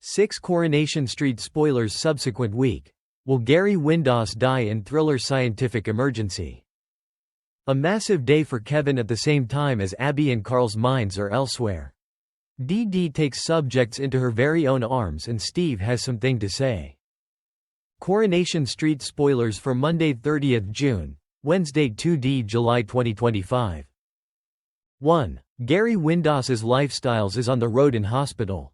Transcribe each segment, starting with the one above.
6 Coronation Street spoilers subsequent week. Will Gary Windass die in thriller scientific emergency? A massive day for Kevin at the same time as Abby and Carl's minds are elsewhere. Dee Dee takes subjects into her very own arms and Steve has something to say. Coronation Street spoilers for Monday 30th June, Wednesday 2 July 2025. 1. Gary Windass's lifestyles is on the road in hospital.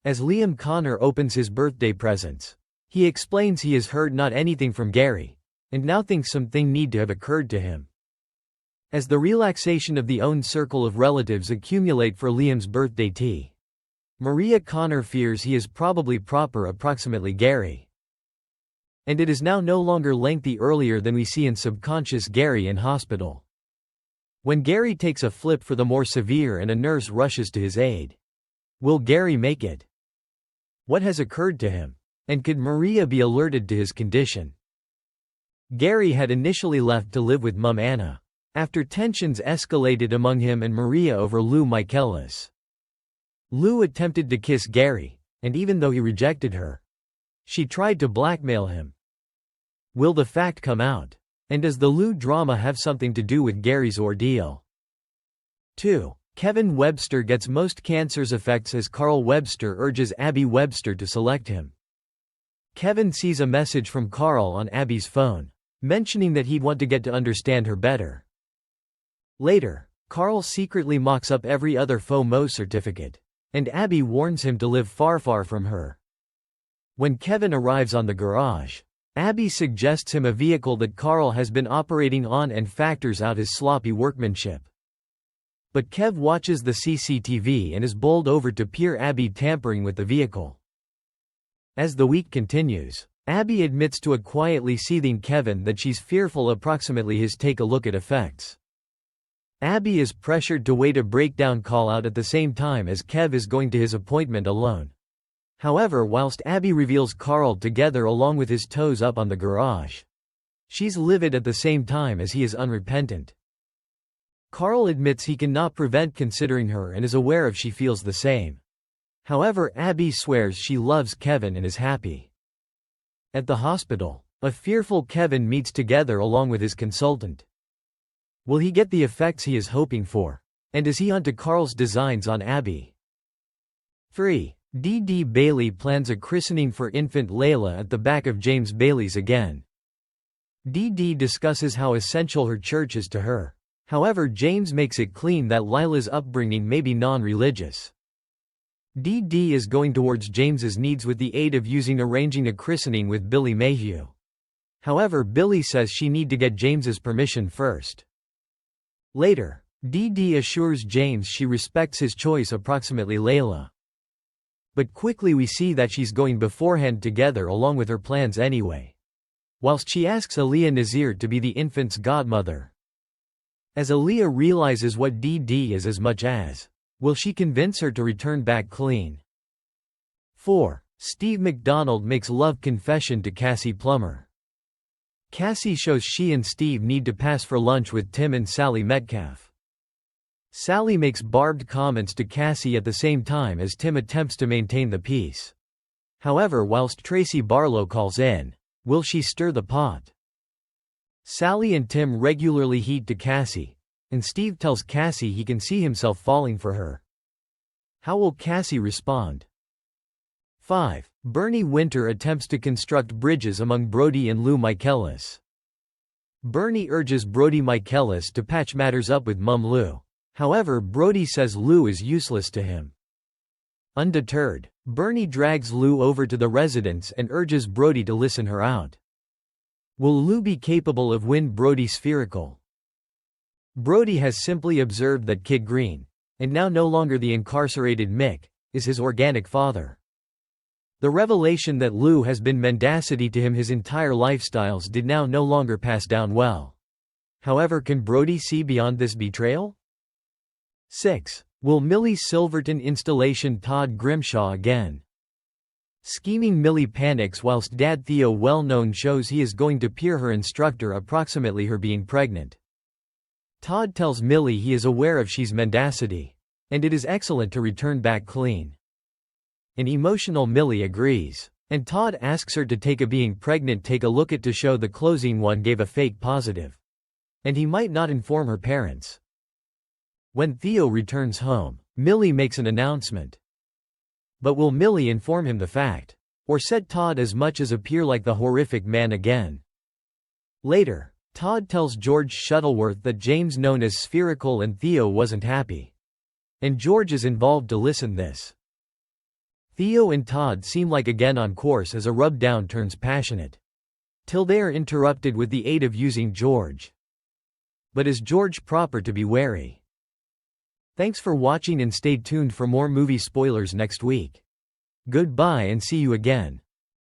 As Liam Connor opens his birthday presents, he explains he has heard not anything from Gary, and now thinks something need to have occurred to him. As the relaxation of the own circle of relatives accumulate for Liam's birthday tea, Maria Connor fears he is probably proper approximately Gary. And it is now no longer lengthy earlier than we see in subconscious Gary in hospital. When Gary takes a flip for the more severe and a nurse rushes to his aid. Will Gary make it? What has occurred to him? And could Maria be alerted to his condition? Gary had initially left to live with Mum Anna, after tensions escalated among him and Maria over Lou Michaelis. Lou attempted to kiss Gary, and even though he rejected her, she tried to blackmail him. Will the fact come out? And does the Lou drama have something to do with Gary's ordeal? 2. Kevin Webster gets most cancer's effects as Carl Webster urges Abby Webster to select him. Kevin sees a message from Carl on Abby's phone, mentioning that he'd want to get to understand her better. Later, Carl secretly mocks up every other FOMO certificate, and Abby warns him to live far from her. When Kevin arrives on the garage, Abby suggests him a vehicle that Carl has been operating on and factors out his sloppy workmanship. But Kev watches the CCTV and is bowled over to peer Abby tampering with the vehicle. As the week continues, Abby admits to a quietly seething Kevin that she's fearful approximately his take a look at effects. Abby is pressured to wait a breakdown call-out at the same time as Kev is going to his appointment alone. However, whilst Abby reveals Carl together along with his toes up on the garage, she's livid at the same time as he is unrepentant. Carl admits he cannot prevent considering her and is aware if she feels the same. However, Abby swears she loves Kevin and is happy. At the hospital, a fearful Kevin meets together along with his consultant. Will he get the effects he is hoping for? And is he onto Carl's designs on Abby? 3. Dee Dee Bailey plans a christening for infant Layla at the back of James Bailey's again. Dee Dee discusses how essential her church is to her. However, James makes it clean that Lila's upbringing may be non-religious. Dee Dee is going towards James's needs with the aid of arranging a christening with Billy Mayhew. However, Billy says she need to get James's permission first. Later, Dee Dee assures James she respects his choice approximately Layla. But quickly we see that she's going beforehand together along with her plans anyway. Whilst she asks Aaliyah Nazir to be the infant's godmother. As Aaliyah realizes what Dee Dee is as much as, will she convince her to return back clean? 4. Steve McDonald makes love confession to Cassie Plummer. Cassie shows she and Steve need to pass for lunch with Tim and Sally Metcalf. Sally makes barbed comments to Cassie at the same time as Tim attempts to maintain the peace. However, whilst Tracy Barlow calls in, will she stir the pot? Sally and Tim regularly heed to Cassie, and Steve tells Cassie he can see himself falling for her. How will Cassie respond? 5. Bernie Winter attempts to construct bridges among Brody and Lou Michaelis. Bernie urges Brody Michaelis to patch matters up with Mum Lou. However, Brody says Lou is useless to him. Undeterred, Bernie drags Lou over to the residence and urges Brody to listen her out. Will Lou be capable of win Brody spherical? Brody has simply observed that Kid Green, and now no longer the incarcerated Mick, is his organic father. The revelation that Lou has been mendacity to him his entire lifestyles did now no longer pass down well. However, can Brody see beyond this betrayal? 6. Will Millie Silverton installation Todd Grimshaw again? Scheming Millie panics whilst Dad Theo well-known shows he is going to peer her instructor approximately her being pregnant. Todd tells Millie he is aware of she's mendacity, and it is excellent to return back clean. An emotional Millie agrees. And Todd asks her to take a being pregnant take a look at to show the closing one gave a fake positive. And he might not inform her parents. When Theo returns home, Millie makes an announcement. But will Millie inform him the fact? Or set Todd as much as appear like the horrific man again? Later, Todd tells George Shuttleworth that James known as Spherical and Theo wasn't happy. And George is involved to listen this. Theo and Todd seem like again on course as a rub-down turns passionate. Till they are interrupted with the aid of using George. But is George proper to be wary? Thanks for watching and stay tuned for more movie spoilers next week. Goodbye and see you again.